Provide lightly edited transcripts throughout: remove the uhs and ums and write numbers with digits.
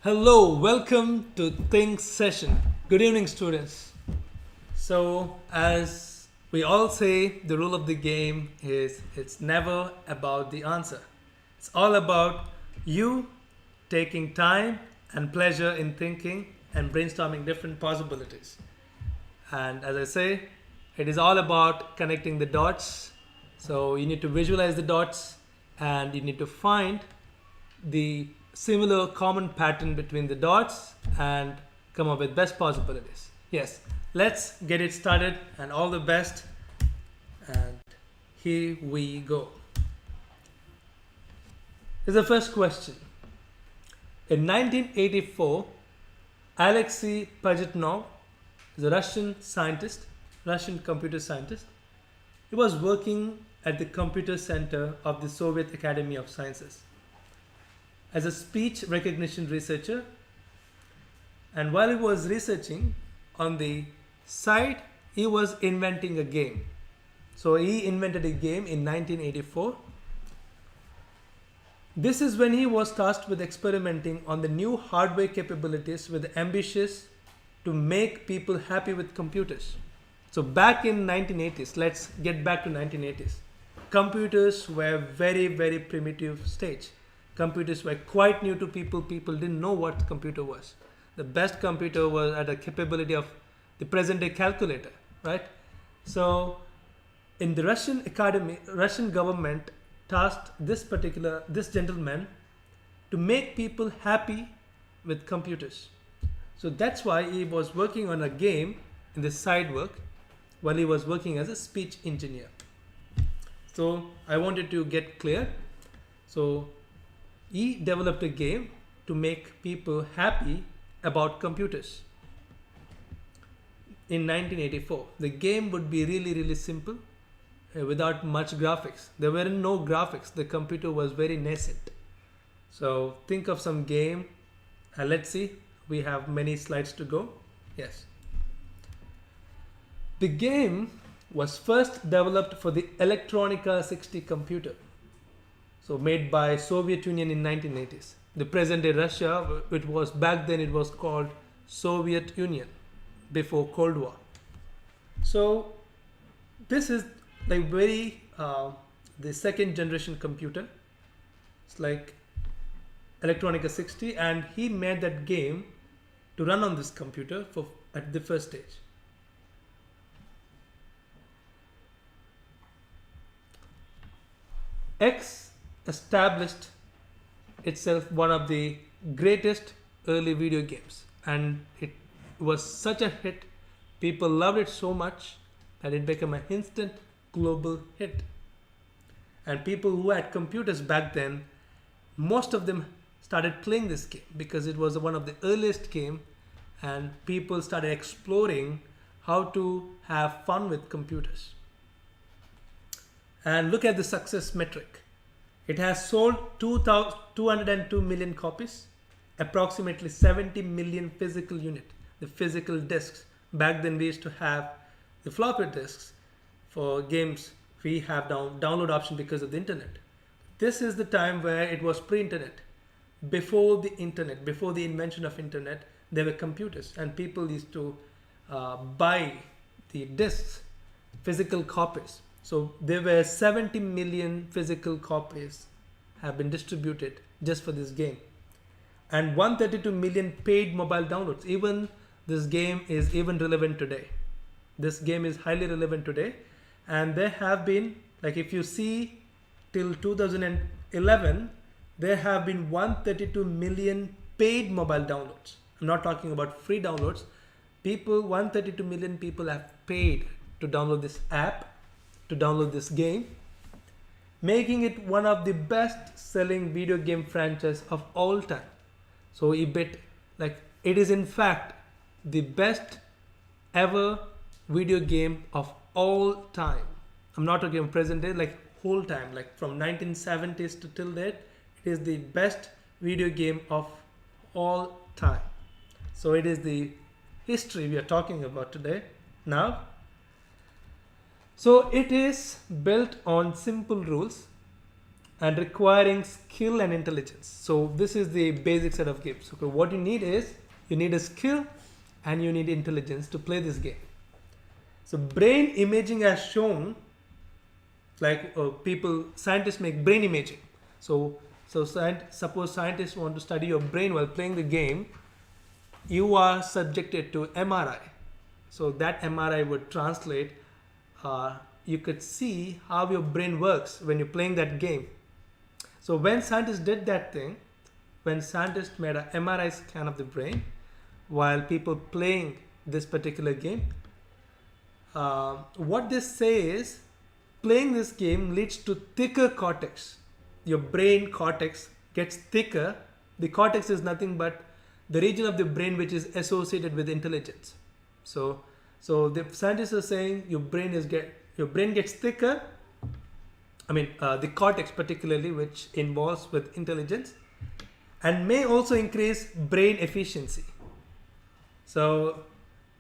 Hello, welcome to Think session. Good evening, students. So, as we all say, the rule of the game is it's never about the answer. It's all about you taking time and pleasure in thinking and brainstorming different possibilities. And as I say, it is all about connecting the dots. So, you need to visualize the dots and you need to find the similar common pattern between the dots and come up with best possibilities. Yes, let's get it started and all the best. And here we go. Here's the first question. In 1984, Alexei Pajitnov is a Russian computer scientist. He was working at the computer center of the Soviet Academy of Sciences as a speech recognition researcher, and while he was researching on the side, he was inventing a game. So he invented a game in 1984. This is when he was tasked with experimenting on the new hardware capabilities with ambitious to make people happy with computers. So back in 1980s, let's get back to 1980s. Computers were very primitive stage. Computers were quite new to people. People didn't know what computer was. The best computer was at a capability of the present day calculator, right? So in the Russian government tasked this gentleman to make people happy with computers. So that's why he was working on a game in the side work while he was working as a speech engineer. So I wanted to get clear. So he developed a game to make people happy about computers. In 1984, the game would be really simple without much graphics. There were no graphics. The computer was very nascent. So think of some game. Let's see. We have many slides to go. Yes. The game was first developed for the Electronica 60 computer. So made by Soviet Union in 1980s. The present day Russia, it was back then it was called Soviet Union before Cold War. So this is like very the second generation computer. It's like Electronica 60, and he made that game to run on this computer at the first stage. X established itself one of the greatest early video games, and it was such a hit. People loved it so much that it became an instant global hit. And people who had computers back then, most of them started playing this game because it was one of the earliest game, and people started exploring how to have fun with computers. And look at the success metric. It has sold 202 million copies, approximately 70 million physical units, the physical discs. Back then we used to have the floppy disks for games. We have download option because of the internet. This is the time where it was pre-internet. Before the internet, before the invention of internet, there were computers, and people used to buy the discs, physical copies. So there were 70 million physical copies have been distributed just for this game, and 132 million paid mobile downloads. Even this game is even relevant today. This game is highly relevant today, and there have been, like if you see till 2011, there have been 132 million paid mobile downloads. I'm not talking about free downloads. 132 million people have paid to download this app, to download this game, making it one of the best selling video game franchise of all time. So it is in fact the best ever video game of all time. I'm not talking present day, like whole time, like from 1970s to till date. It is the best video game of all time. So it is the history we are talking about today now. So it is built on simple rules and requiring skill and intelligence. So this is the basic set of games. Okay, what you need is, you need a skill and you need intelligence to play this game. So brain imaging has shown, like scientists make brain imaging. So suppose scientists want to study your brain while playing the game, you are subjected to MRI. So that MRI would translate, you could see how your brain works when you're playing that game. So when scientists did that thing, when scientists made an MRI scan of the brain while people playing this particular game, what they say is, playing this game leads to thicker cortex. Your brain cortex gets thicker. The cortex is nothing but the region of the brain which is associated with intelligence. So the scientists are saying your brain gets thicker. I mean the cortex particularly, which involves with intelligence, and may also increase brain efficiency. So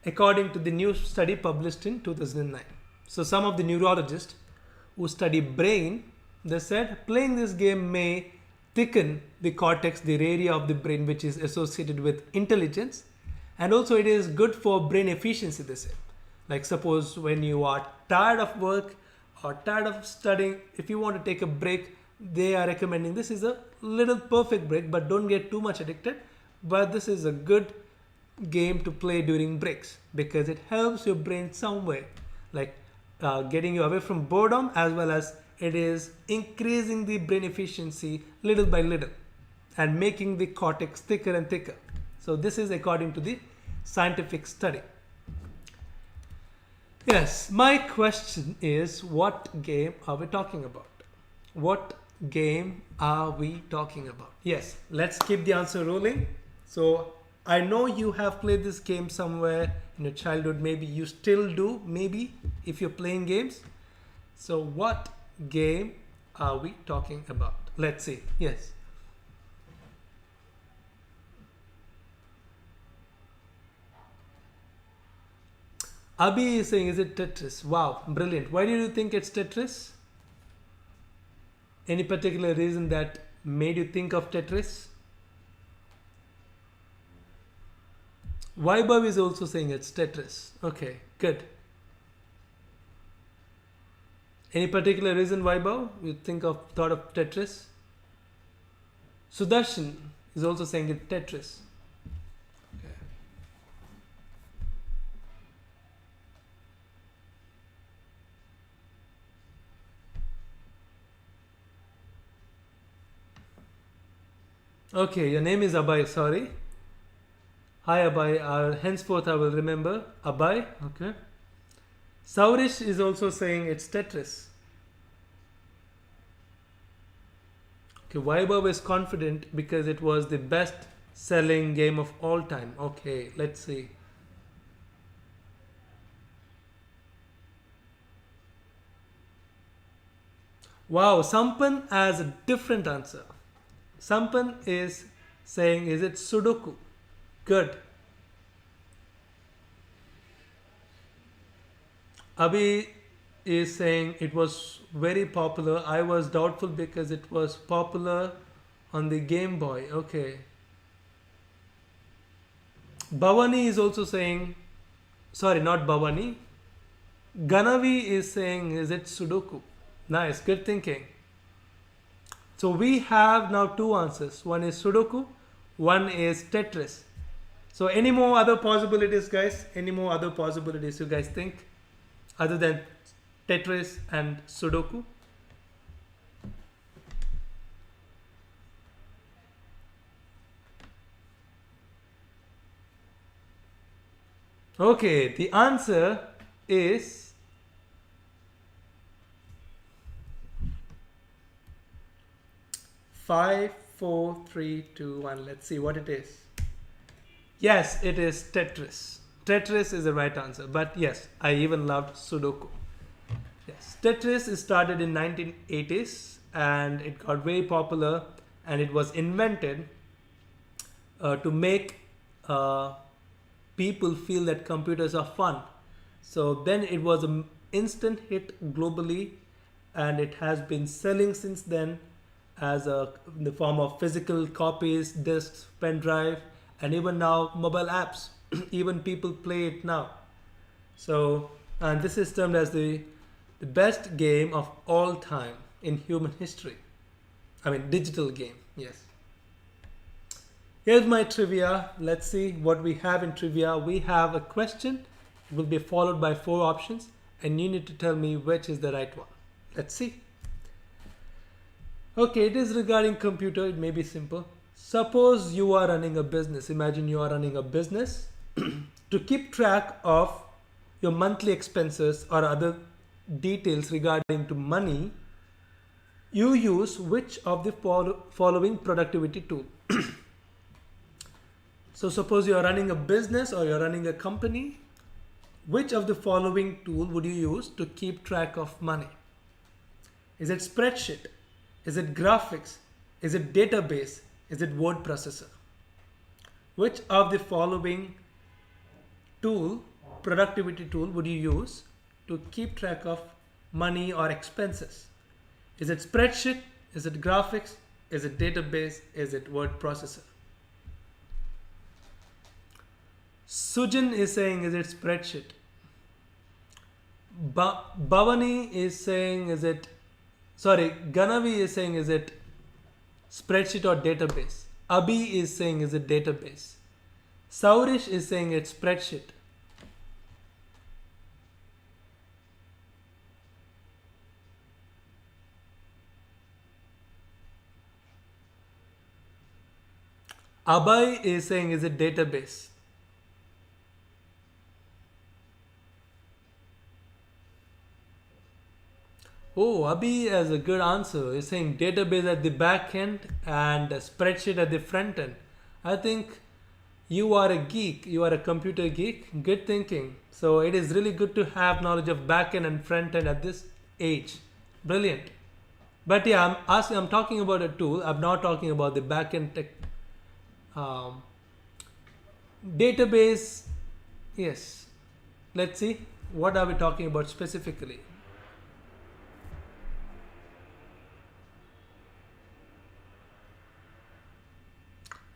according to the new study published in 2009. So some of the neurologists who study brain, they said playing this game may thicken the cortex, the area of the brain which is associated with intelligence, and also it is good for brain efficiency, they say. Like suppose when you are tired of work or tired of studying, if you want to take a break, they are recommending, this is a little perfect break, but don't get too much addicted. But this is a good game to play during breaks because it helps your brain some way, like getting you away from boredom, as well as it is increasing the brain efficiency little by little and making the cortex thicker and thicker. So this is according to the scientific study. Yes, my question is, what game are we talking about? What game are we talking about? Yes, let's keep the answer rolling. So I know you have played this game somewhere in your childhood. Maybe you still do, maybe, if you're playing games. So what game are we talking about? Let's see. Yes. Abhi is saying, is it Tetris? Wow, brilliant. Why do you think it's Tetris? Any particular reason that made you think of Tetris? Vaibhav is also saying it's Tetris. Okay, good. Any particular reason, Vaibhav, you thought of Tetris? Sudarshan is also saying it's Tetris. Okay, your name is Abhay, sorry. Hi Abhay, henceforth I will remember. Abhay, okay. Saurish is also saying it's Tetris. Okay, Vaibhav is confident because it was the best selling game of all time. Okay, let's see. Wow, Sampan has a different answer. Sampan is saying, is it Sudoku? Good. Abhi is saying it was very popular. I was doubtful because it was popular on the Game Boy. Okay. Bhavani is also saying, sorry, not Bhavani. Ganavi is saying, is it Sudoku? Nice, good thinking. So we have now two answers. One is Sudoku, one is Tetris. So any more other possibilities, guys? Any more other possibilities you guys think? Other than Tetris and Sudoku? Okay, the answer is five, four, three, two, one. Let's see what it is. Yes, it is Tetris. Tetris is the right answer. But yes, I even loved Sudoku. Yes, Tetris started in 1980s and it got very popular, and it was invented to make people feel that computers are fun. So then it was an instant hit globally, and it has been selling since then as in the form of physical copies, discs, pen drive, and even now mobile apps. Even people play it now. So, and this is termed as the best game of all time in human history. I mean, digital game, yes. Here's my trivia. Let's see what we have in trivia. We have a question. It will be followed by 4 options, and you need to tell me which is the right one. Let's see. Okay, it is regarding computer. It may be simple. Suppose you are running a business. Imagine you are running a business. To keep track of your monthly expenses or other details regarding to money, you use which of the following productivity tool? So suppose you are running a business or you are running a company. Which of the following tool would you use to keep track of money? Is it spreadsheet? Is it graphics? Is it database? Is it word processor? Which of the following productivity tool would you use to keep track of money or expenses? Is it spreadsheet? Is it graphics? Is it database? Is it word processor? Sujan is saying, is it spreadsheet? Bhavani is saying, is it, sorry, Ganavi is saying, is it spreadsheet or database? Abhi is saying, is it database? Saurish is saying it's spreadsheet. Abhay is saying, is it database? Oh, Abhi has a good answer. He's saying database at the back end and a spreadsheet at the front end. I think you are a geek. You are a computer geek. Good thinking. So it is really good to have knowledge of back end and front end at this age. Brilliant. But yeah, I'm talking about a tool. I'm not talking about the back end tech. Database. Yes. Let's see. What are we talking about specifically?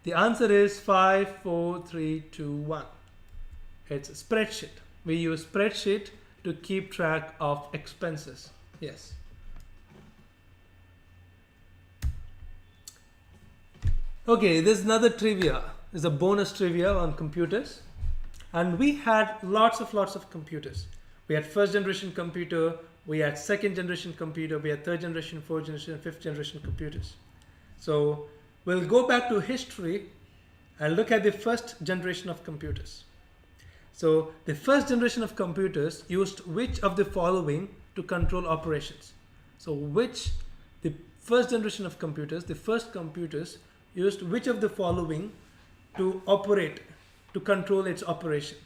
The answer is 5, 4, 3, 2, 1. It's a spreadsheet. We use spreadsheet to keep track of expenses. Yes. Okay, there's another trivia. There's a bonus trivia on computers. And we had lots of computers. We had first generation computer, we had second generation computer, we had third generation, fourth generation, fifth generation computers. So we'll go back to history and look at the first generation of computers. So the first generation of computers used which of the following to control operations? So the first generation of computers, the first computers used which of the following to operate, to control its operation?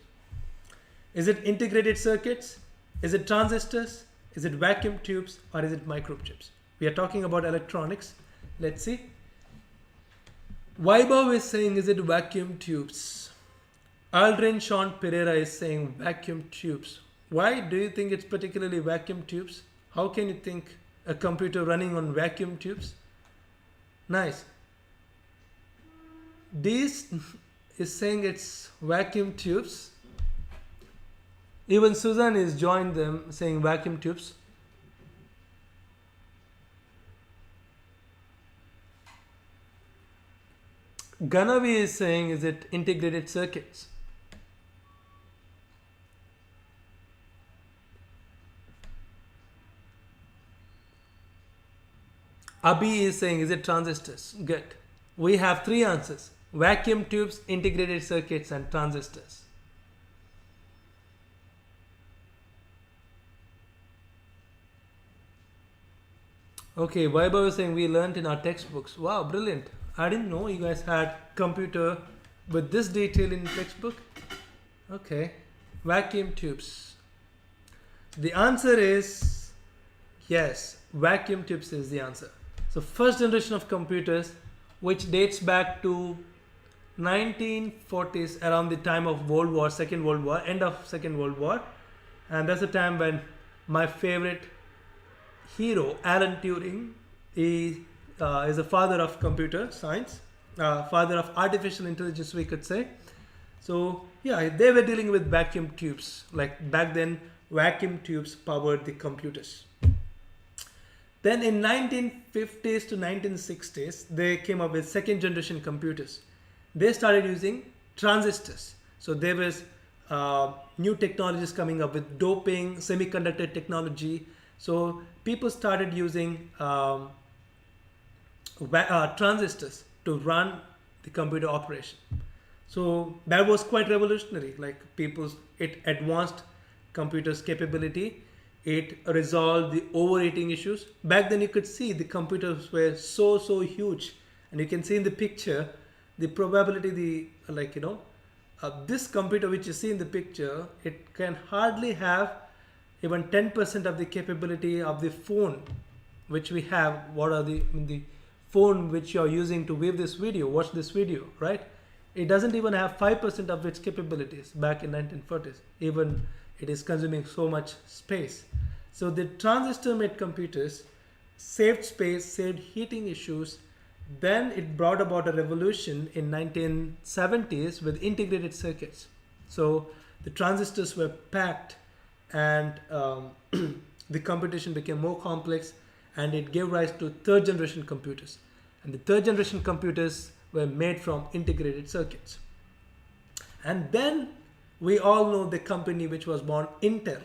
Is it integrated circuits? Is it transistors? Is it vacuum tubes? Or is it microchips? We are talking about electronics. Let's see. Vaibhav is saying, is it vacuum tubes? Aldrin Sean Pereira is saying vacuum tubes. Why do you think it's particularly vacuum tubes? How can you think a computer running on vacuum tubes? Nice. This is saying it's vacuum tubes. Even Susan is joined them saying vacuum tubes. Ganavi is saying, is it integrated circuits? Abhi is saying, is it transistors? Good. We have three answers: vacuum tubes, integrated circuits, and transistors. Okay, Vaibhav is saying we learned in our textbooks. Wow, brilliant. I didn't know you guys had computer with this detail in textbook. Okay, vacuum tubes. The answer is yes, vacuum tubes is the answer. So first generation of computers, which dates back to 1940s, around the time of World War, Second World War, end of Second World War. And that's the time when my favorite hero, Alan Turing, is the father of computer science, father of artificial intelligence, we could say. So yeah, they were dealing with vacuum tubes. Like back then, vacuum tubes powered the computers. Then in 1950s to 1960s, they came up with second generation computers. They started using transistors. So there was new technologies coming up with doping, semiconductor technology. So people started using transistors to run the computer operation. So that was quite revolutionary. Like it advanced computers' capability. It resolved the overheating issues. Back then you could see the computers were so huge, and you can see in the picture the probability, this computer which you see in the picture, it can hardly have even 10% of the capability of the phone which we have. What are the phone which you are using to view this video, watch this video, right? It doesn't even have 5% of its capabilities back in 1940s. Even it is consuming so much space. So the transistor made computers saved space, saved heating issues. Then it brought about a revolution in 1970s with integrated circuits. So the transistors were packed, and the computation became more complex, and it gave rise to third generation computers. And the third generation computers were made from integrated circuits. And then we all know the company which was born, Intel,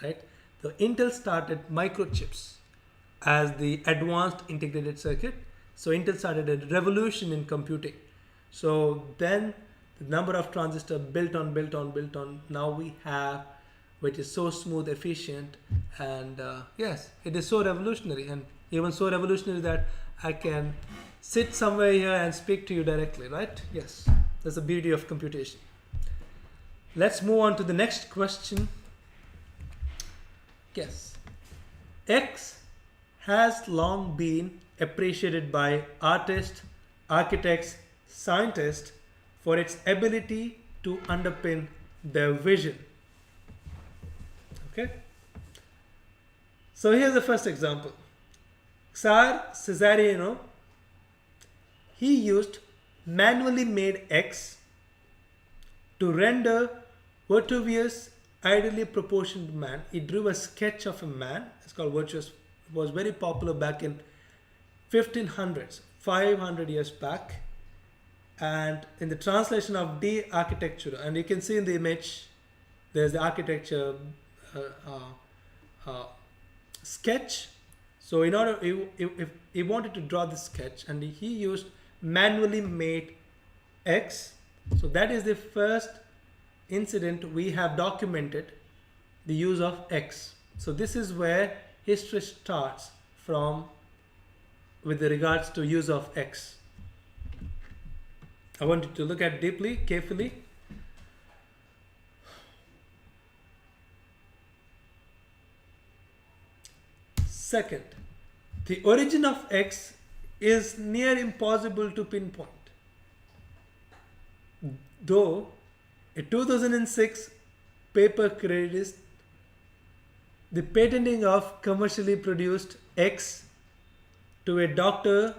right? So Intel started microchips as the advanced integrated circuit. So Intel started a revolution in computing. So then the number of transistors built on, now we have, which is so smooth, efficient, and yes, it is so revolutionary, and even so revolutionary that I can sit somewhere here and speak to you directly, right? Yes, that's the beauty of computation. Let's move on to the next question. Yes, X has long been appreciated by artists, architects, scientists for its ability to underpin their vision. Okay. So here's the first example. Czar Cesariano, he used manually made X to render Vitruvius' ideally proportioned man. He drew a sketch of a man. It's called Vitruvius. It was very popular back in 1500s, 500 years back. and in the translation of D architecture, and you can see in the image there's the architecture uh, uh, sketch. So in order, if he wanted to draw the sketch, and he used manually made X. So that is the first incident we have documented the use of X. So this is where history starts from with regards to use of X. I want you to look at deeply, carefully. Second, the origin of X is near impossible to pinpoint. Though a 2006 paper credits the patenting of commercially produced X to a Dr.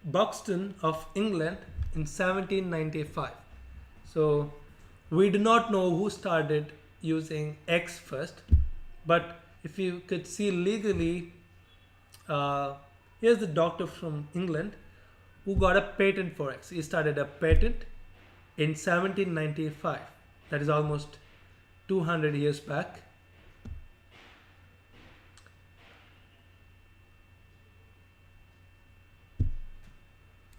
Buxton of England in 1795. So we do not know who started using X first, but if you could see legally, here's the doctor from England who got a patent for X. He started a patent in 1795. That is almost 200 years back.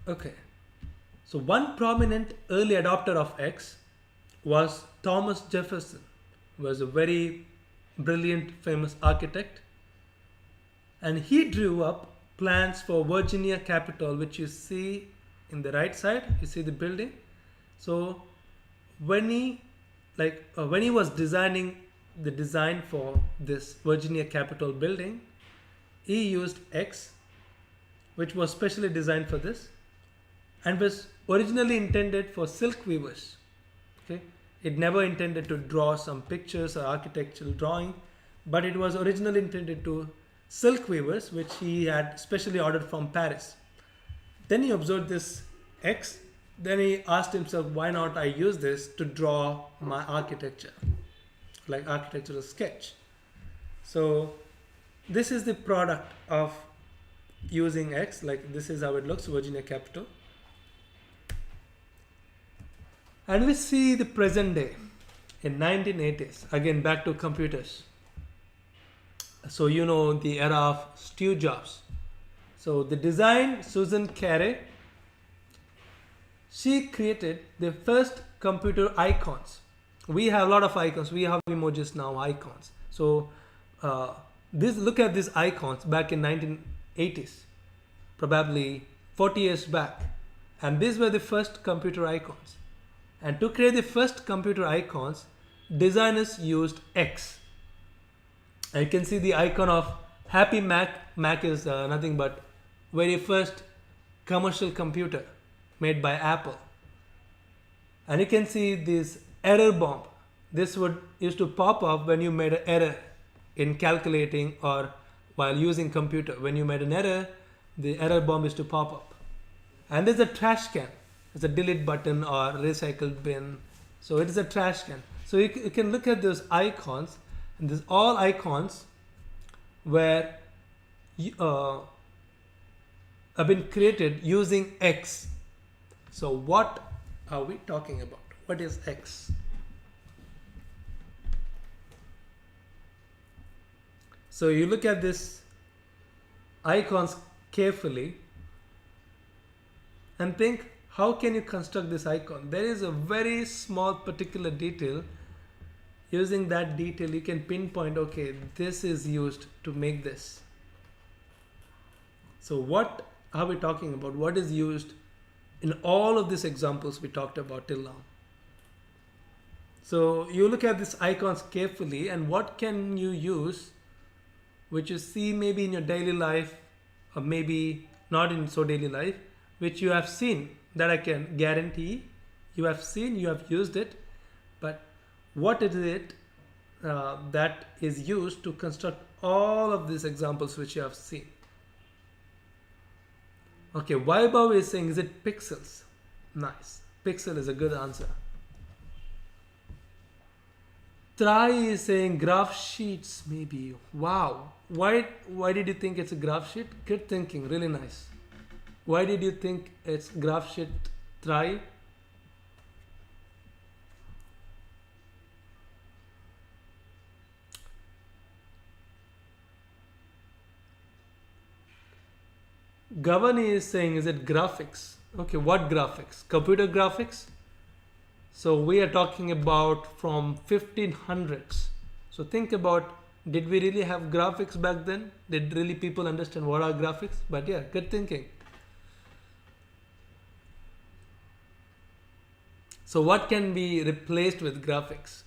Okay, so one prominent early adopter of X was Thomas Jefferson, who was a very brilliant, famous architect, and he drew up plans for Virginia Capitol, which you see in the right side. You see the building. So when he was designing the design for this Virginia Capitol building, he used X, which was specially designed for this, and was originally intended for silk weavers. Okay, it never intended to draw some pictures or architectural drawing, but it was originally intended to silk weavers, which he had specially ordered from Paris. Then he observed this X. Then he asked himself, why not I use this to draw my architecture, like architectural sketch. So this is the product of using X. Like this is how it looks, Virginia Capitol. And we see the present day in 1980s, again back to computers. So you know the era of Steve Jobs. So the design, Susan Carey, she created the first computer icons. We have a lot of icons. We have emojis now, icons. So look at these icons back in 1980s, probably 40 years back. And these were the first computer icons. And to create the first computer icons, designers used X. And you can see the icon of Happy Mac. Mac is nothing but very first commercial computer made by Apple. And you can see this error bomb. This used to pop up when you made an error in calculating or while using computer. When you made an error, the error bomb used to pop up. And there's a trash can. It's a delete button or recycle bin. So it is a trash can. So you can look at those icons, and these all icons were have been created using X. So what are we talking about? What is X? So you look at this icons carefully and think, how can you construct this icon? There is a very small particular detail. Using that detail, you can pinpoint, okay, this is used to make this. So what are we talking about? What is used in all of these examples we talked about till now? So you look at these icons carefully, and what can you use, which you see maybe in your daily life, or maybe not in so daily life, which you have seen, that I can guarantee you have seen, you have used it, but what is it that is used to construct all of these examples which you have seen? Okay, Vaibhav is saying, is it pixels? Nice. Pixel is a good answer. Try is saying graph sheets, maybe. Wow. Why did you think it's a graph sheet? Good thinking. Really nice. Why did you think it's graph sheet try? Gavani is saying, is it graphics? Okay, what graphics? Computer graphics? So we are talking about from 1500s. So think about, did we really have graphics back then? Did really people understand what are graphics? But yeah, good thinking. So what can be replaced with graphics?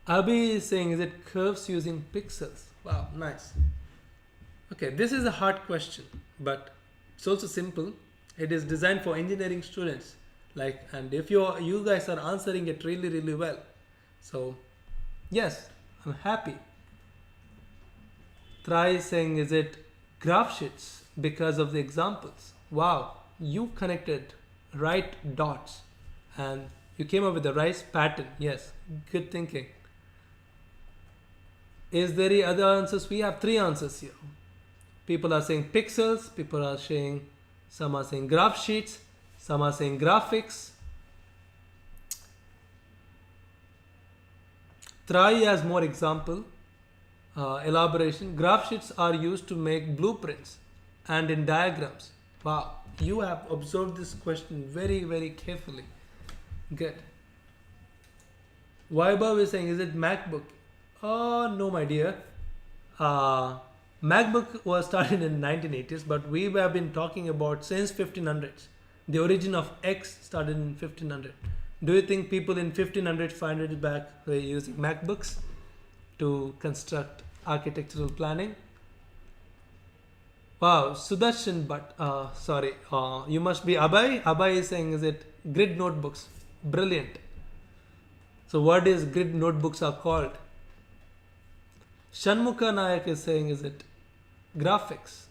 Abhi is saying, is it curves using pixels? Wow, nice. Okay, this is a hard question, but it's also simple. It is designed for engineering students. And if you guys are answering it really, really well. So, yes, I'm happy. Try is saying, is it graph sheets because of the examples? Wow, you connected right dots and you came up with the right pattern. Yes, good thinking. Is there any other answers? We have 3 answers here. People are saying pixels, people are saying, some are saying graph sheets, some are saying graphics. Try as more example, elaboration. Graph sheets are used to make blueprints and in diagrams. Wow, you have observed this question very, very carefully. Good. Vaibhav is saying, is it MacBook? Oh, no, my dear. MacBook was started in 1980s, but we have been talking about since 1500s. The origin of X started in 1500. Do you think people in 1500, 500 back were using MacBooks to construct architectural planning? Wow, Sudarshan, but sorry, you must be Abhay. Abhay is saying, is it grid notebooks? Brilliant. So what is grid notebooks are called? Shanmukha Nayak is saying, is it graphics?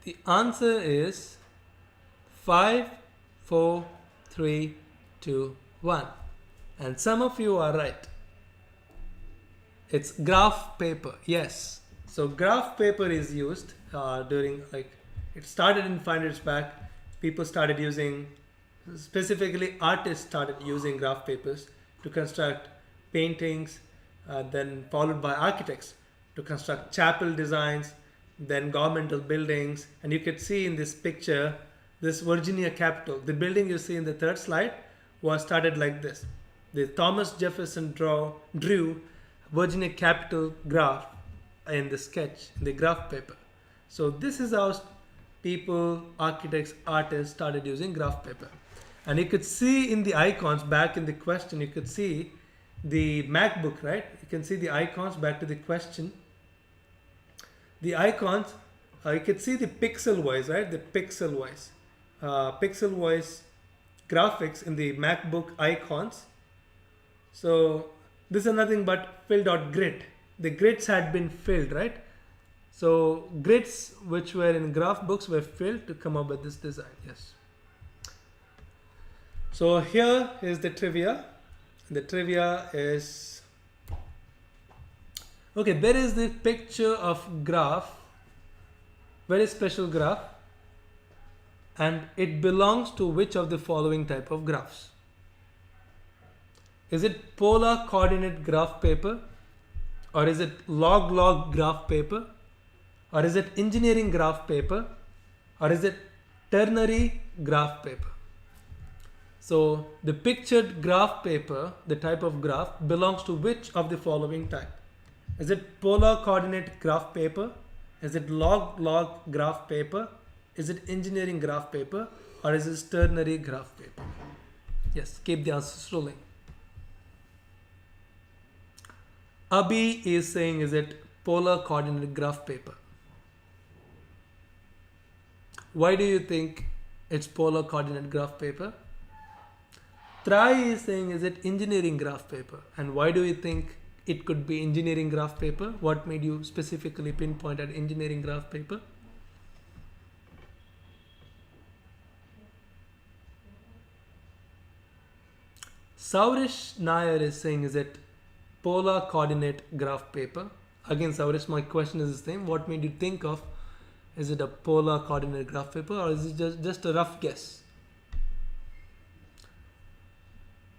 The answer is 5, 4, 3, 2, 1. And some of you are right. It's graph paper. Yes. So graph paper is used during, it started in 5 years back. People started using, specifically artists started using graph papers to construct paintings, then followed by architects to construct chapel designs, then governmental buildings. And you could see in this picture, this Virginia Capitol. The building you see in the third slide was started like this. The Thomas Jefferson drew Virginia Capitol graph in the sketch, in the graph paper. So this is how people, architects, artists started using graph paper. And you could see in the icons back in the question, you could see the MacBook, right? You can see the icons back to the question. The icons, you could see the pixel wise, right? The pixel wise graphics in the MacBook icons. So this is nothing but filled out grid. The grids had been filled, right? So grids which were in graph books were filled to come up with this design. Yes. So here is the trivia. The trivia is, okay, there is the picture of graph, very special graph, and it belongs to which of the following type of graphs? Is it polar coordinate graph paper, or is it log graph paper, or is it engineering graph paper, or is it ternary graph paper? So the pictured graph paper, the type of graph, belongs to which of the following type? Is it polar coordinate graph paper? Is it log graph paper? Is it engineering graph paper? Or is it ternary graph paper? Yes, keep the answers rolling. Abhi is saying, is it polar coordinate graph paper? Why do you think it's polar coordinate graph paper? Try is saying, is it engineering graph paper? And why do you think it could be engineering graph paper? What made you specifically pinpoint at engineering graph paper? Saurish Nair is saying, is it polar coordinate graph paper? Again, Saurish, my question is the same. What made you think of, is it a polar coordinate graph paper, or is it just a rough guess?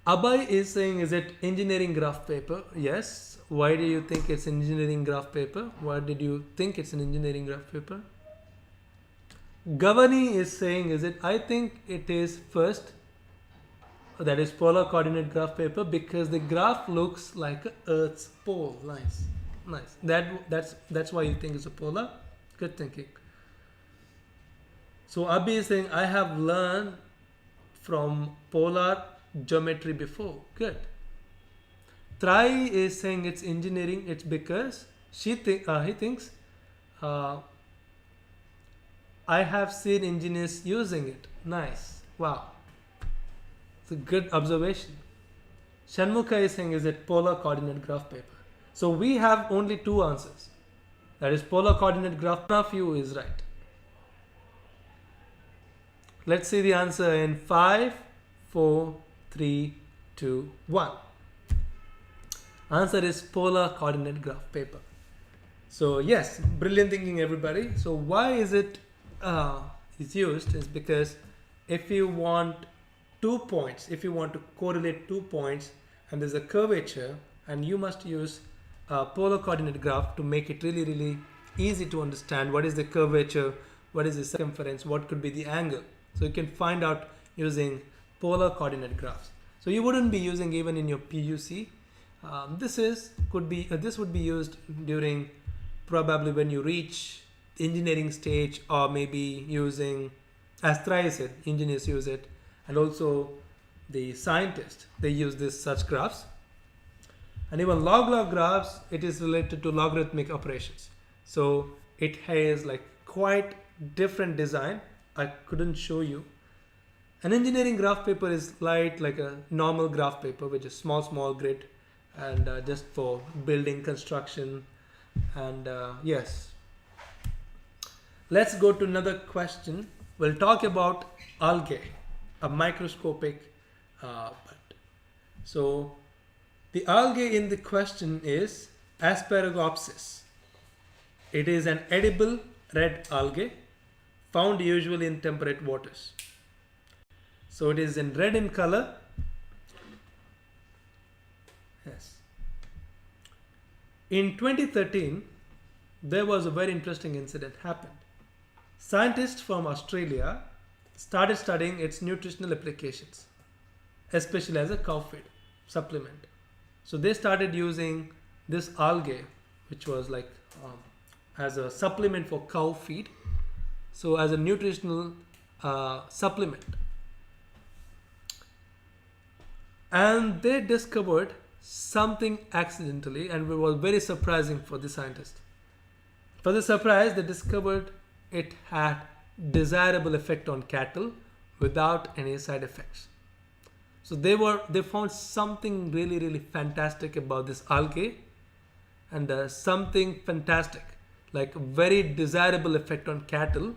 Abhay is saying, is it engineering graph paper? Yes. Why do you think it's engineering graph paper? Why did you think it's an engineering graph paper? Gavani is saying, is it? I think it is first. That is polar coordinate graph paper, because the graph looks like Earth's pole. Nice, nice. That's why you think it's a polar. Good thinking. So Abhi is saying, I have learned from polar geometry before. Good. Trai is saying it's engineering. It's because he thinks I have seen engineers using it. Nice. Wow. It's a good observation. Shanmukha is saying, is it polar coordinate graph paper? So we have only two answers. That is polar coordinate graph. One of you is right. Let's see the answer in 5, 4, 3, 2, 1. Answer is polar coordinate graph paper. So yes, brilliant thinking, everybody. So why is it is used is because if you want 2 points, if you want to correlate 2 points and there's a curvature, and you must use a polar coordinate graph to make it really easy to understand what is the curvature, what is the circumference, what could be the angle. So you can find out using polar coordinate graphs. So you wouldn't be using even in your PUC. This would be used during probably when you reach the engineering stage, or maybe using, as Trai said, engineers use it, and also the scientists, they use such graphs. And even log graphs, it is related to logarithmic operations. So it has like quite different design. I couldn't show you. An engineering graph paper is like a normal graph paper, which is small grid, and just for building construction. And yes, let's go to another question. We'll talk about algae, a microscopic but so the algae in the question is Asparagopsis. It is an edible red algae found usually in temperate waters. So it is in red in color. Yes. In 2013, there was a very interesting incident happened. Scientists from Australia started studying its nutritional applications, especially as a cow feed supplement. So they started using this algae, which was like as a supplement for cow feed. So as a nutritional supplement. And they discovered something accidentally, and it was very surprising for the scientists. For the surprise, they discovered it had desirable effect on cattle without any side effects. So they found something really fantastic about this algae, and something fantastic, like a very desirable effect on cattle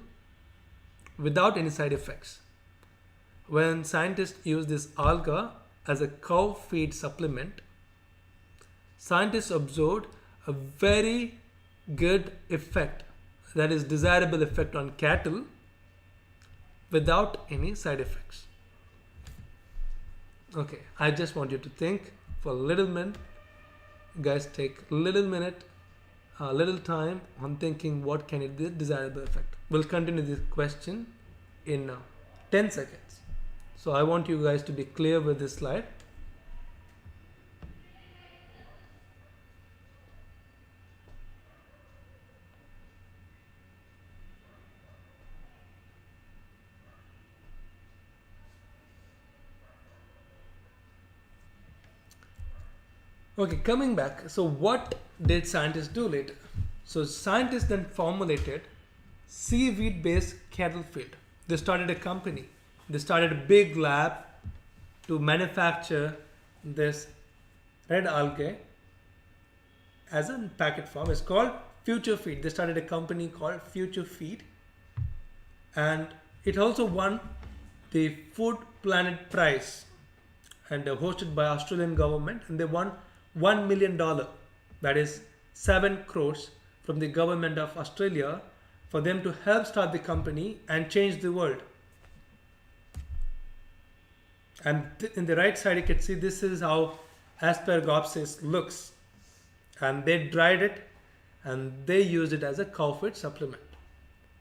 without any side effects. When scientists use this alga as a cow feed supplement, scientists observed a very good effect, that is desirable effect on cattle without any side effects. Okay, I just want you to think for a little minute. You guys take a little time on thinking what can it be desirable effect. We'll continue this question in 10 seconds. So I want you guys to be clear with this slide. Okay, coming back. So what did scientists do later? So scientists then formulated seaweed based cattle feed. They started a company. They started a big lab to manufacture this red algae as a packet form. It's called Future Feed. They started a company called Future Feed, and it also won the Food Planet Prize, and hosted by Australian government, and they won $1 million, that is 7 crores, from the government of Australia for them to help start the company and change the world. And in the right side you can see this is how asparagopsis looks, and they dried it and they used it as a cow feed supplement,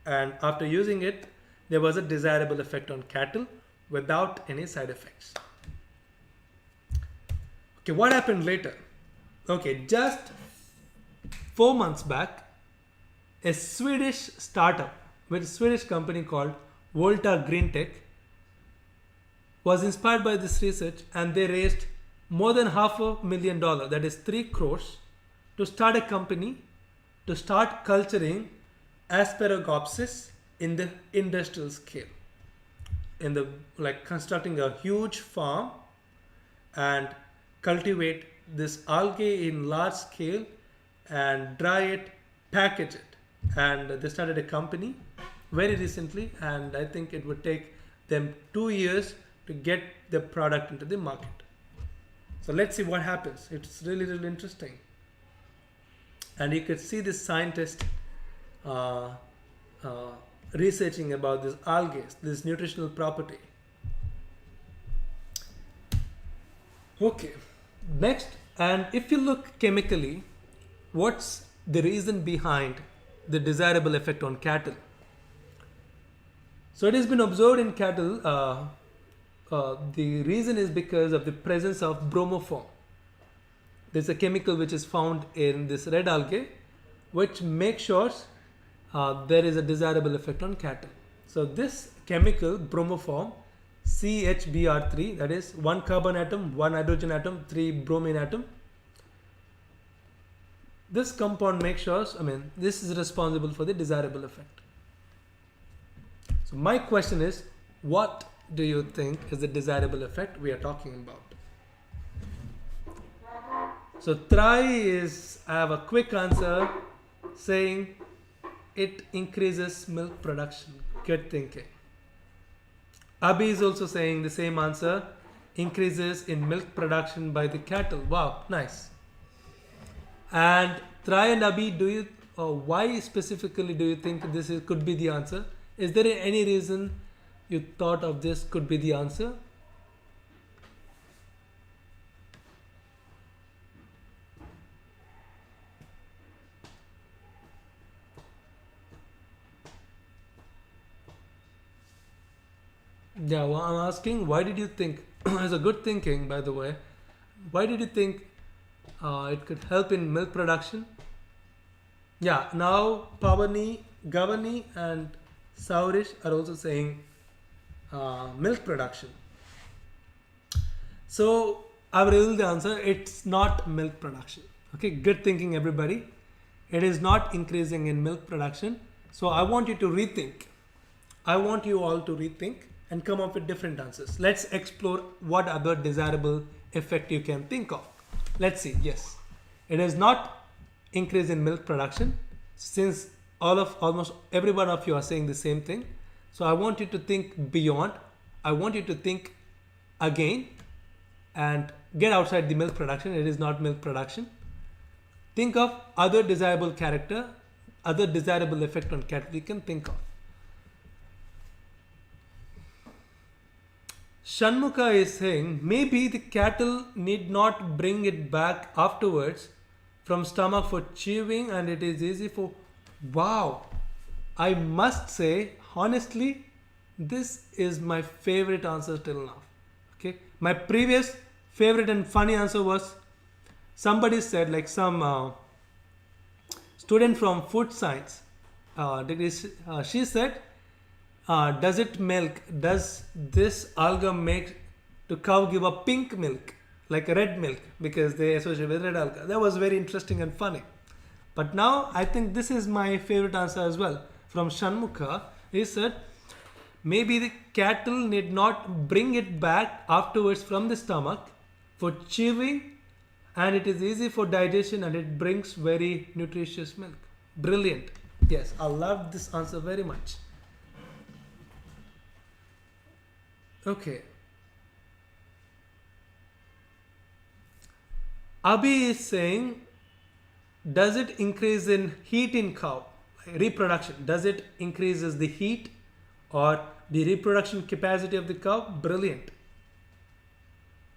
and after using it there was a desirable effect on cattle without any side effects. Okay, what happened later? Okay, just 4 months back, a Swedish startup with a Swedish company called Volta Green Tech was inspired by this research, and they raised more than $500,000, that is 3 crores, to start a company to start culturing asparagopsis in the industrial scale, in the like constructing a huge farm and cultivate this algae in large scale and dry it, package it, and they started a company very recently, and I think it would take them 2 years to get the product into the market. So let's see what happens. It's really, really interesting. And you could see this scientist researching about this algae, this nutritional property. Okay, next, and if you look chemically, what's the reason behind the desirable effect on cattle? So it has been observed in cattle. The reason is because of the presence of bromoform. There's a chemical which is found in this red algae, which makes sure there is a desirable effect on cattle. So this chemical, bromoform, CHBr3, that is 1 carbon atom, 1 hydrogen atom, 3 bromine atom. This compound makes sure, this is responsible for the desirable effect. So my question is, what do you think is the desirable effect we are talking about? So try is, I have a quick answer saying it increases milk production. Good thinking. Abhi is also saying the same answer, increases in milk production by the cattle. Wow, nice. And Try and Abhi, do you, why specifically do you think this could be the answer? Is there any reason you thought of this could be the answer? Yeah, well, I'm asking, why did you think, it's a good thinking by the way, why did you think it could help in milk production? Yeah, now Pavani, Gavani and Saurish are also saying milk production. So I will reveal the answer, it's not milk production. Okay, good thinking everybody. It is not increasing in milk production. So I want you to rethink. I want you all to rethink and come up with different answers. Let's explore what other desirable effect you can think of. Let's see. Yes, it is not increase in milk production, since almost every one of you are saying the same thing. So I want you to think beyond. I want you to think again and get outside the milk production. It is not milk production. Think of other desirable character, other desirable effect on cattle you can think of. Shanmukha is saying maybe the cattle need not bring it back afterwards from stomach for chewing, and it is easy for... Wow, I must say honestly, this is my favorite answer till now. Okay, my previous favorite and funny answer was, somebody said, like some student from food science degree, she said, does this alga make to cow give a pink milk like a red milk, because they associate with red alga? That was very interesting and funny. But now I think this is my favorite answer as well. From Shanmukha, he said maybe the cattle need not bring it back afterwards from the stomach for chewing, and it is easy for digestion and it brings very nutritious milk. Brilliant. Yes, I love this answer very much. Okay. Abhi is saying, does it increase in heat in cow? Reproduction. Does it increases the heat or the reproduction capacity of the cow? Brilliant.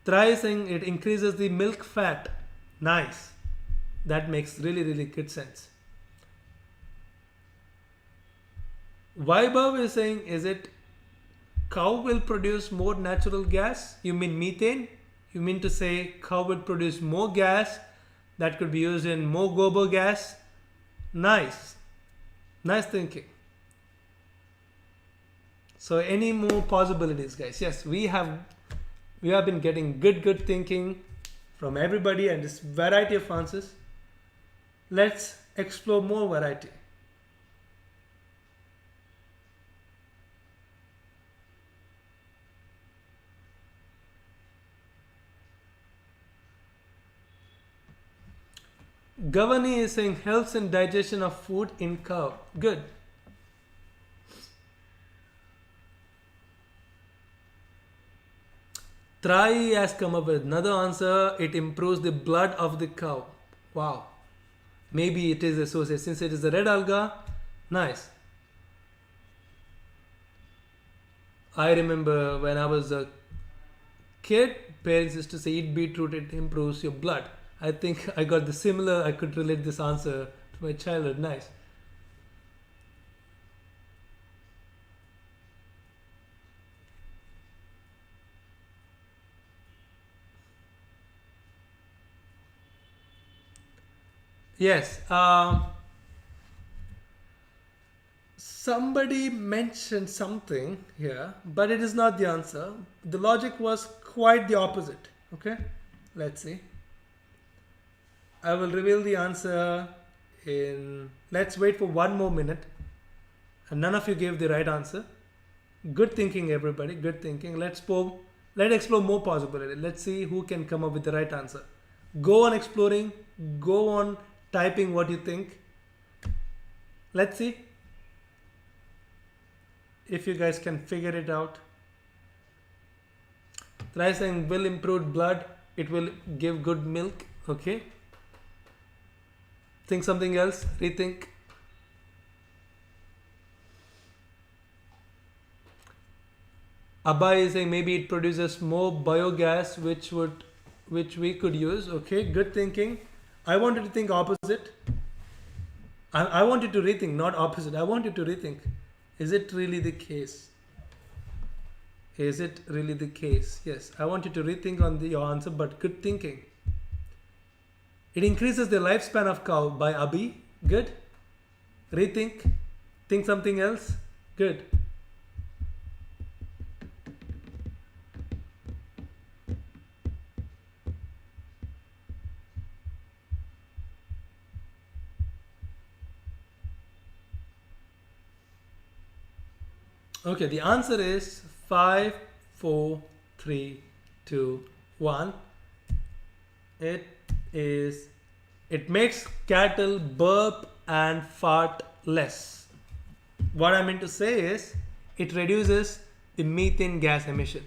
Try is saying it increases the milk fat. Nice. That makes really, really good sense. Vaibhav is saying, is it cow will produce more natural gas? You mean methane? You mean to say cow will produce more gas that could be used in more gobar gas? Nice. Nice thinking. So any more possibilities, guys? Yes, we have been getting good thinking from everybody and this variety of answers. Let's explore more variety. Gavani is saying helps in digestion of food in cow. Good. Trai has come up with another answer. It improves the blood of the cow. Wow. Maybe it is associated since it is the red alga. Nice. I remember when I was a kid, parents used to say eat beetroot, it improves your blood. I think I got the similar, I could relate this answer to my childhood. Nice. Yes. Somebody mentioned something here, but it is not the answer. The logic was quite the opposite. Okay. Let's see. I will reveal the answer in, let's wait for 1 more minute. And none of you gave the right answer. Good thinking, everybody. Good thinking. Let's explore more possibility. Let's see who can come up with the right answer. Go on exploring. Go on typing what you think. Let's see if you guys can figure it out. Try saying will improve blood. It will give good milk. Okay. Think something else. Rethink. Abhay is saying maybe it produces more biogas, which we could use. Okay, good thinking. I wanted to think opposite. I wanted to rethink, not opposite. I wanted to rethink. Is it really the case? Is it really the case? Yes, I wanted to rethink on your answer, but good thinking. It increases the lifespan of cow by Abhi. Good. Rethink. Think something else. Good. Okay, the answer is 5, 4, 3, 2, 1. It makes cattle burp and fart less. What I meant to say is it reduces the methane gas emission.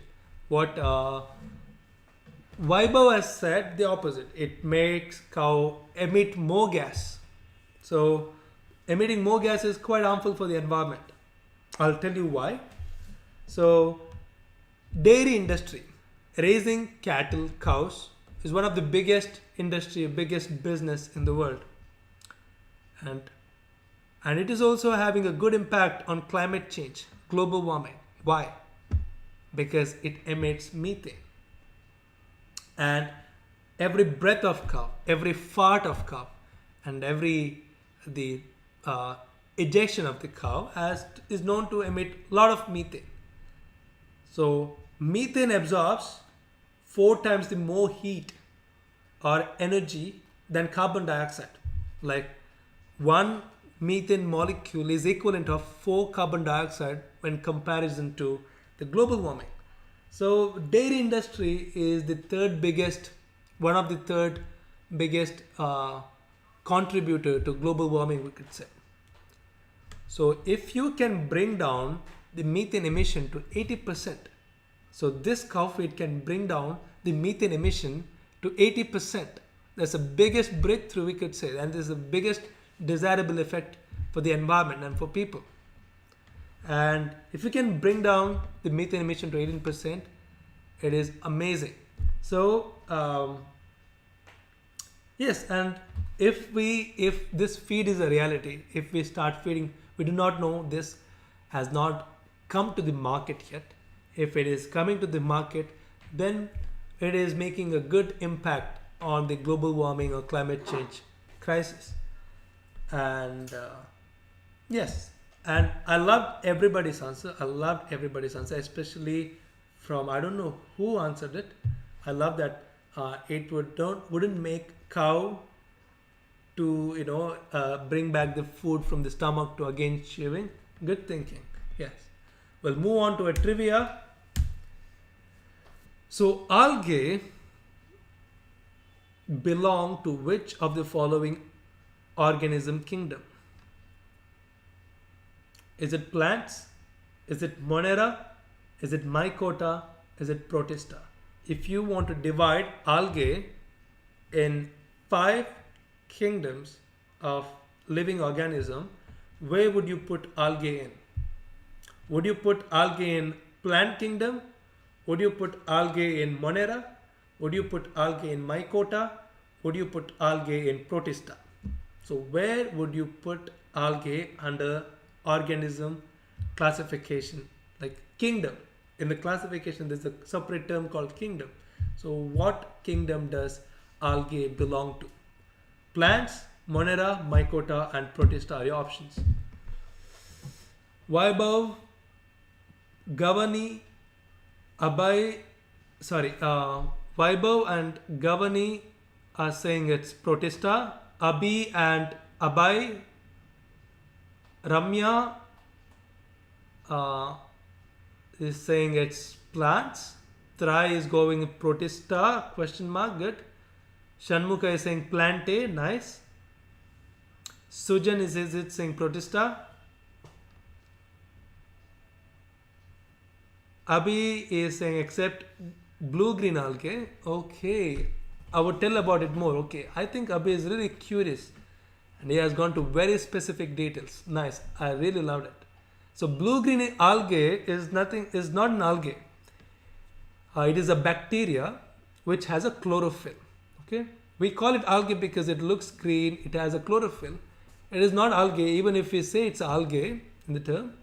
What Vaibhav has said the opposite. It makes cow emit more gas. So emitting more gas is quite harmful for the environment. I'll tell you why. So dairy industry, raising cattle, cows, is one of the biggest industry, biggest business in the world. And it is also having a good impact on climate change, global warming. Why? Because it emits methane. And every breath of cow, every fart of cow, and the ejection of the cow is known to emit a lot of methane. So methane absorbs 4 times the more heat or energy than carbon dioxide. Like 1 methane molecule is equivalent of 4 carbon dioxide when comparison to the global warming. So dairy industry is the third biggest, one of the third biggest contributor to global warming, we could say. So if you can bring down the methane emission to 80%, so this cow feed can bring down the methane emission to 80%. That's the biggest breakthrough, we could say, and this is the biggest desirable effect for the environment and for people. And if you can bring down the methane emission to 18%, it is amazing. So yes, and if this feed is a reality, if we start feeding, we do not know, this has not come to the market yet. If it is coming to the market, then it is making a good impact on the global warming or climate change crisis. And yes, and I loved everybody's answer. Especially from, I don't know who answered it. I love that it wouldn't make cow to bring back the food from the stomach to again chewing. Good thinking. Yes. We'll move on to a trivia. So algae belong to which of the following organism kingdom? Is it plants? Is it Monera? Is it Mycota? Is it Protista? If you want to divide algae in 5 kingdoms of living organism, where would you put algae in? Would you put algae in plant kingdom? Would you put algae in Monera? Would you put algae in Mycota? Would you put algae in Protista? So where would you put algae under organism classification, like kingdom? In the classification, there's a separate term called kingdom. So what kingdom does algae belong to? Plants, Monera, Mycota, and Protista are your options. Vaibhav, Gavani, Vaibhav and Gavani are saying it's Protista. Abhi and Abhay, Ramya is saying it's plants. Try is going with Protista, question mark, good. Shanmukha is saying plante, nice. Sujan is saying Protista. Abhi is saying except blue-green algae. Okay, I would tell about it more. Okay, I think Abhi is really curious and he has gone to very specific details. Nice, I really loved it. So blue-green algae is not an algae. It is a bacteria which has a chlorophyll. Okay, we call it algae because it looks green. It has a chlorophyll. It is not algae. Even if we say it's algae in the term,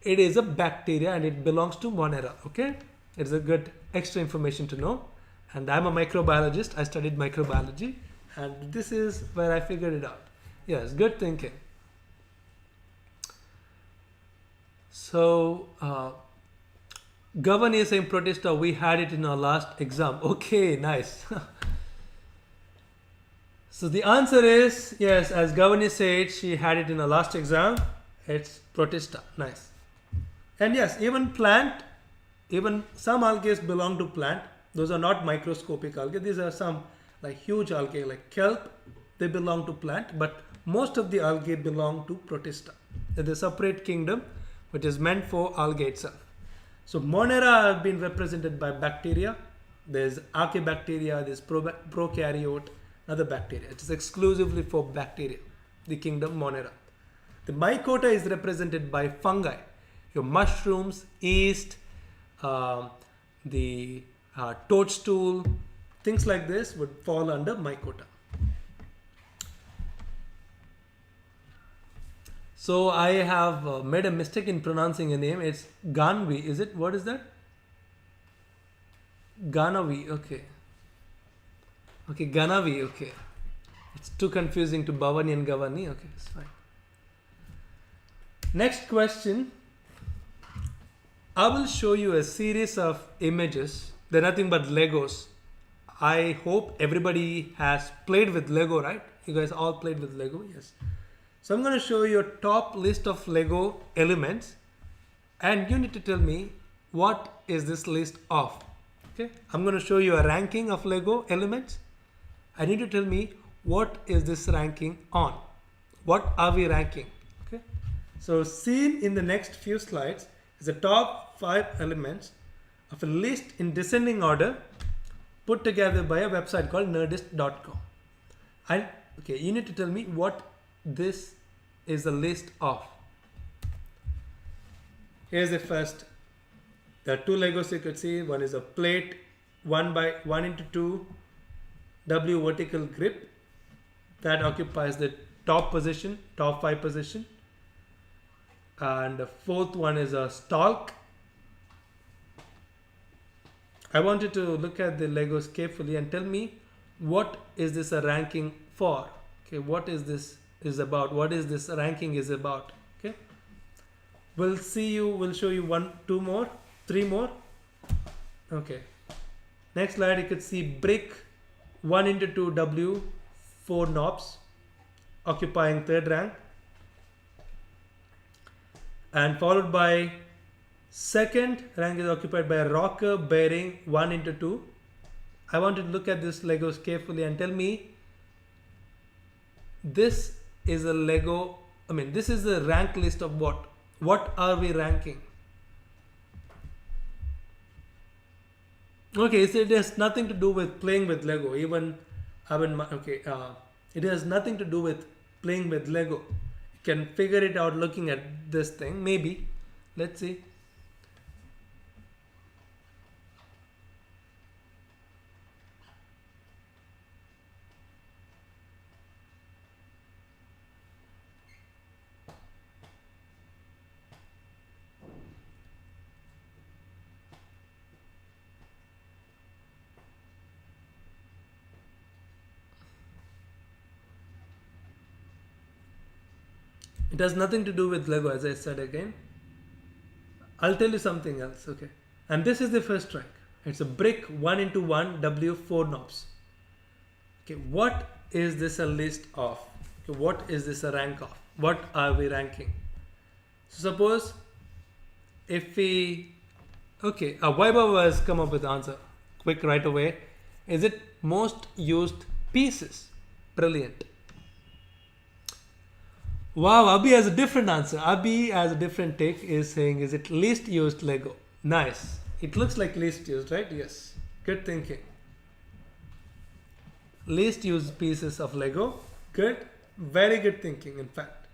it is a bacteria and it belongs to Monera. Okay, it's a good extra information to know. And I'm a microbiologist. I studied microbiology, and this is where I figured it out. Yes, good thinking. So Gavan is saying Protista, we had it in our last exam. Okay, nice. So the answer is yes, as Gavani said, she had it in her last exam. It's Protista. Nice. And yes, even plant, even some algae belong to plant. Those are not microscopic algae. These are some like huge algae like kelp. They belong to plant, but most of the algae belong to Protista. There's a separate kingdom which is meant for algae itself. So Monera have been represented by bacteria. There's archaebacteria, there's prokaryote, another bacteria. It is exclusively for bacteria, the kingdom Monera. The Mycota is represented by fungi. Your mushrooms, yeast, the toadstool, things like this would fall under Mycota. So I have made a mistake in pronouncing a name. It's Ganvi. Is it? What is that? Ganavi. Okay. Okay, Ganavi. Okay. It's too confusing to Bhavani and Gavani. Okay, it's fine. Next question. I will show you a series of images. They're nothing but Legos. I hope everybody has played with Lego, right? You guys all played with Lego? Yes. So I'm going to show you a top list of Lego elements and you need to tell me what is this list of. Okay. I'm going to show you a ranking of Lego elements I need to tell me what is this ranking on? What are we ranking? Okay. So seen in the next few slides is the top 5 elements of a list in descending order put together by a website called nerdist.com. And okay, you need to tell me what this is a list of. Here's the first. There are 2 Legos you could see. One is a plate, 1x1x2 W vertical grip that occupies the top position, top 5 position. And the fourth one is a stalk. I want you to look at the Legos carefully and tell me what is this a ranking for? Okay, what is this is about? What is this ranking is about? Okay, we'll show you 1, 2 more, 3 more. Okay, next slide you could see brick 1x2 W 4 knobs occupying 3rd rank, and followed by 2nd rank is occupied by a rocker bearing 1x2. I want you to look at this Legos carefully and tell me this is a Lego, this is a rank list of what? What are we ranking? Okay, so it has nothing to do with playing with Lego. It has nothing to do with playing with Lego. You can figure it out looking at this thing, maybe. Let's see. It has nothing to do with Lego, as I said again. I'll tell you something else, okay? And this is the first rank. It's a brick 1x1 W 4 knobs. Okay, what is this a list of? Okay, what is this a rank of? What are we ranking? So suppose if we, Vaibhav has come up with the answer. Quick right away. Is it most used pieces? Brilliant. Wow, Abhi has a different answer. Abhi has a different take, is saying, is it least used Lego? Nice. It looks like least used, right? Yes. Good thinking. Least used pieces of Lego. Good. Very good thinking, in fact.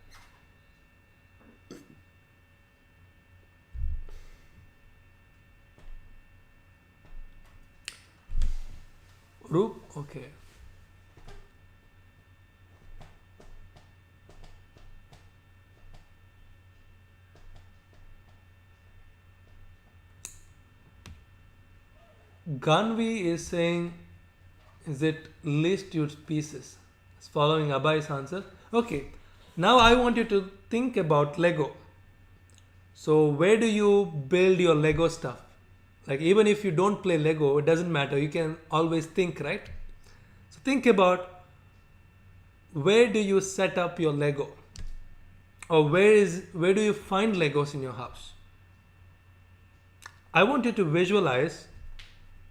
Roop, okay. Ganvi is saying, is it least used pieces? It's following Abhai's answer. Okay, now I want you to think about Lego. So where do you build your Lego stuff? Like even if you don't play Lego, it doesn't matter. You can always think, right? So think about where do you set up your Lego? Or where do you find Legos in your house? I want you to visualize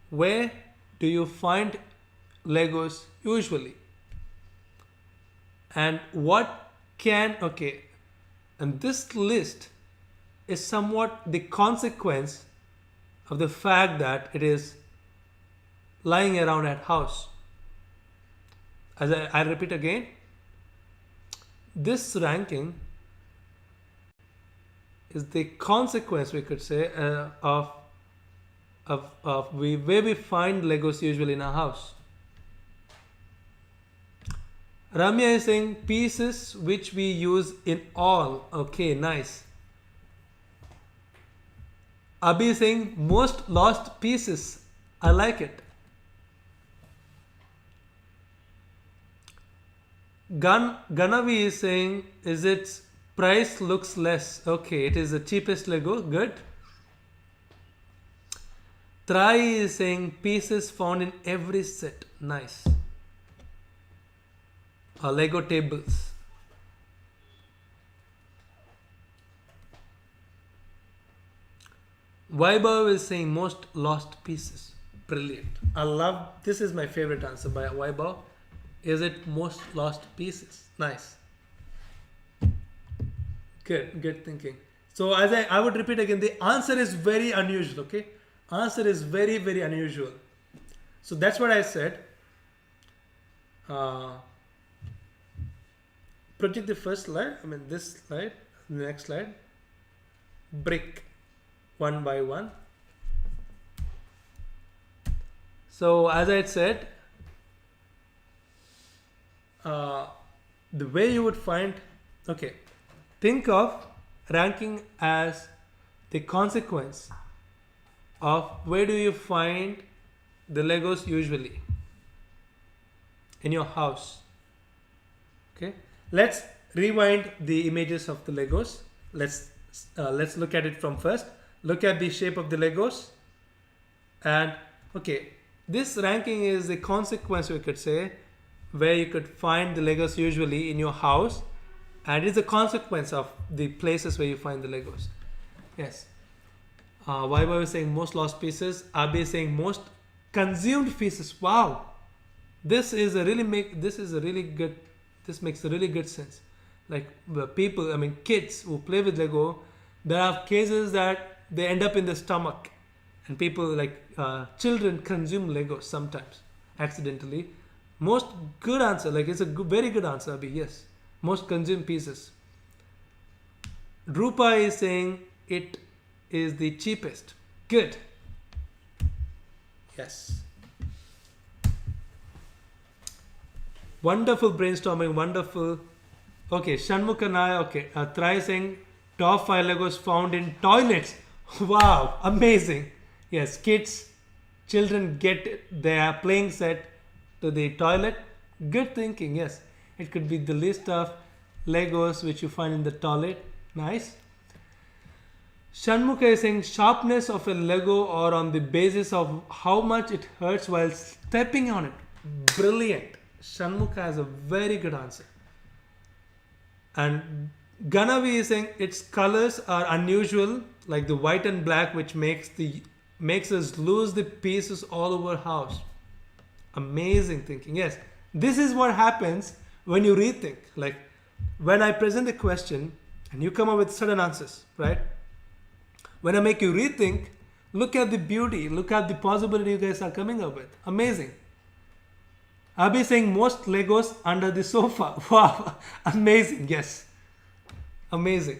where do you find Legos usually? And and this list is somewhat the consequence of the fact that it is lying around at house. As I repeat again, this ranking is the consequence, we could say, of where we find Legos usually in our house. Ramya is saying pieces which we use in all. Okay, nice. Abhi is saying most lost pieces. I like it. Ganavi is saying, is its price looks less. Okay, it is the cheapest Lego. Good. Trai is saying pieces found in every set. Nice. Lego tables. Vaibhav is saying most lost pieces. Brilliant. I love, this is my favorite answer by Vaibhav. Is it most lost pieces? Nice. Good thinking. So as I would repeat again, the answer is very unusual, okay? Answer is very, very unusual. So that's what I said. Project the first slide, this slide, the next slide. Brick, one by one. So as I said, the way you would find, okay, think of ranking as the consequence of where do you find the Legos usually in your house. Okay, let's rewind the images of the Legos. Let's look at it from first. Look at the shape of the Legos, and okay, this ranking is a consequence, we could say, where you could find the Legos usually in your house, and it's a consequence of the places where you find the Legos. Yes. Why were we saying most lost pieces? Abi is saying most consumed pieces. Wow, this makes a really good sense. Like people, kids who play with Lego, there are cases that they end up in the stomach, and people like children consume Legos sometimes accidentally. Most good answer, like it's a very good answer, Abhi. Yes, most consumed pieces. Rupa is saying it is the cheapest. Good. Yes. Wonderful brainstorming. Wonderful. Okay, Shanmukanaya. Okay, Try saying top 5 Legos found in toilets. Wow, amazing. Yes, children get their playing set to the toilet. Good thinking. Yes, it could be the list of Legos which you find in the toilet. Nice. Shanmukha is saying sharpness of a Lego or on the basis of how much it hurts while stepping on it. Brilliant. Shanmukha has a very good answer. And Ganavi is saying its colors are unusual, like the white and black, which makes us lose the pieces all over house. Amazing thinking. Yes, this is what happens when you rethink. Like when I present a question and you come up with certain answers, right? When I make you rethink, look at the beauty, look at the possibility you guys are coming up with. Amazing. Abhi saying most Legos under the sofa. Wow, amazing. Yes, amazing.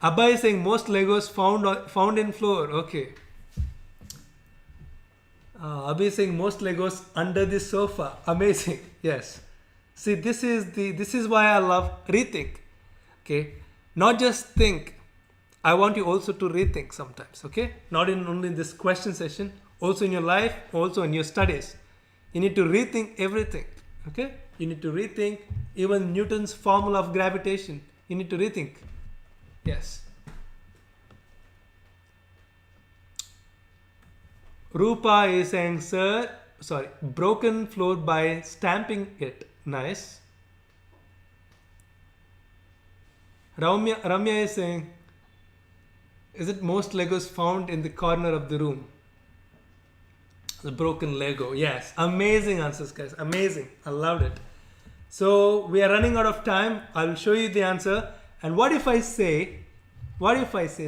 Abba is saying most Legos found in floor. Okay. Abhi is saying most Legos under the sofa. Amazing. Yes. See, this is why I love rethink. Okay, not just think. I want you also to rethink sometimes. Okay, not only in this question session, also in your life, also in your studies. You need to rethink everything. Okay, you need to rethink even Newton's formula of gravitation. You need to rethink. Yes. Rupa is saying, broken floor by stamping it. Nice. Ramya is saying, is it most Legos found in the corner of the room? The broken Lego. Yes. Amazing answers, guys. Amazing. I loved it. So we are running out of time. I will show you the answer. And what if I say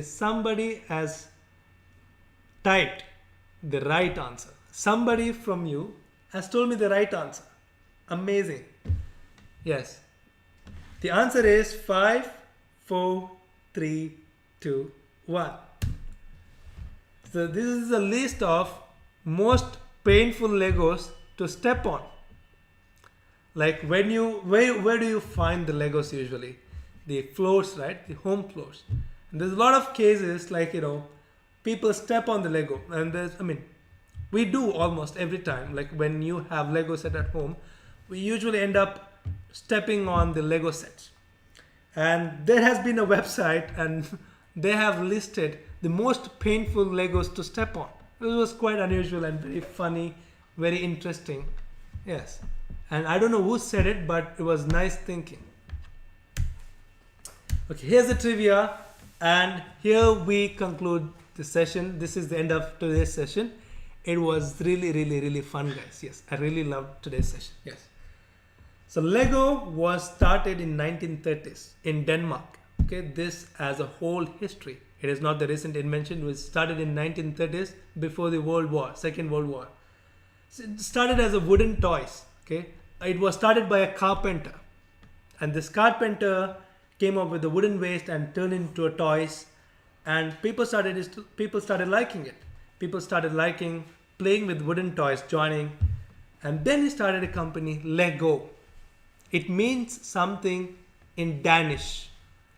somebody has typed the right answer? Somebody from you has told me the right answer. Amazing. Yes. The answer is 5, 4, 3, 2, 1. So this is a list of most painful Legos to step on. Like where do you find the Legos usually? The floors, right? The home floors. And there's a lot of cases like, people step on the Lego, and we do almost every time. Like when you have Lego set at home, we usually end up stepping on the Lego sets. And there has been a website and they have listed the most painful Legos to step on. It was quite unusual and very funny, very interesting. Yes. And I don't know who said it, but it was nice thinking. Okay, here's the trivia. And here we conclude the session. This is the end of today's session. It was really, really, really fun, guys. Yes, I really loved today's session. Yes. So Lego was started in 1930s in Denmark. Okay, this as a whole history. It is not the recent invention. It was started in 1930s before the World War, Second World War. So it started as a wooden toys. Okay, it was started by a carpenter, and this carpenter came up with the wooden waste and turned it into a toys, and people started liking it. People started liking playing with wooden toys, joining, and then he started a company, Lego. It means something in Danish.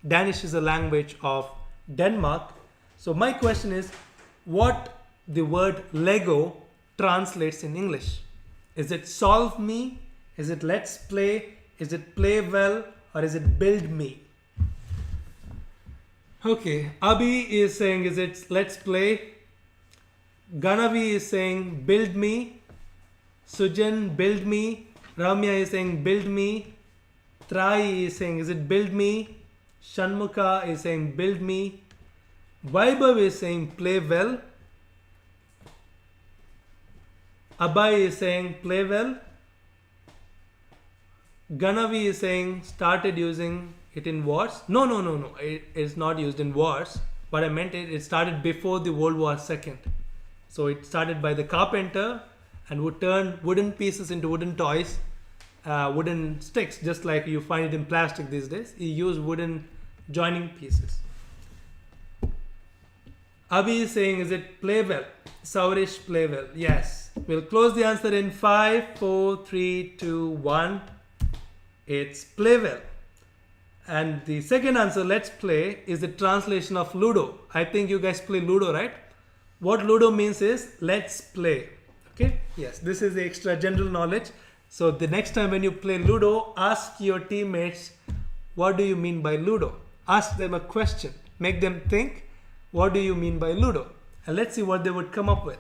Danish is a language of Denmark. So my question is, what the word Lego translates in English? Is it solve me? Is it let's play? Is it play well? Or is it build me? Okay, Abhi is saying, is it let's play? Ganavi is saying build me. Sujan, build me. Ramya is saying build me. Trai is saying, is it build me? Shanmukha is saying build me. Vaibhav is saying play well. Abhay is saying play well. Ganavi is saying started using it in wars. No. It is not used in wars. But I meant it started before the World War II. So it started by the carpenter and would turn wooden pieces into wooden toys, wooden sticks, just like you find it in plastic these days. He used wooden joining pieces. Abhi is saying, is it play well? Saurish, play well. Yes. We'll close the answer in 5, 4, 3, 2, 1. It's play well. And the second answer, let's play, is the translation of Ludo. I think you guys play Ludo, right? What Ludo means is let's play. Okay? Yes, this is the extra general knowledge. So the next time when you play Ludo, ask your teammates, what do you mean by Ludo? Ask them a question. Make them think, what do you mean by Ludo? And let's see what they would come up with.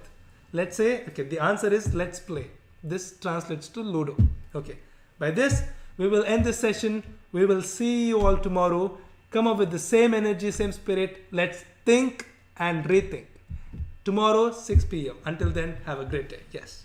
Let's say, okay, the answer is let's play. This translates to Ludo. Okay. By this, we will end this session. We will see you all tomorrow. Come up with the same energy, same spirit. Let's think and rethink. Tomorrow, 6 p.m. Until then, have a great day. Yes.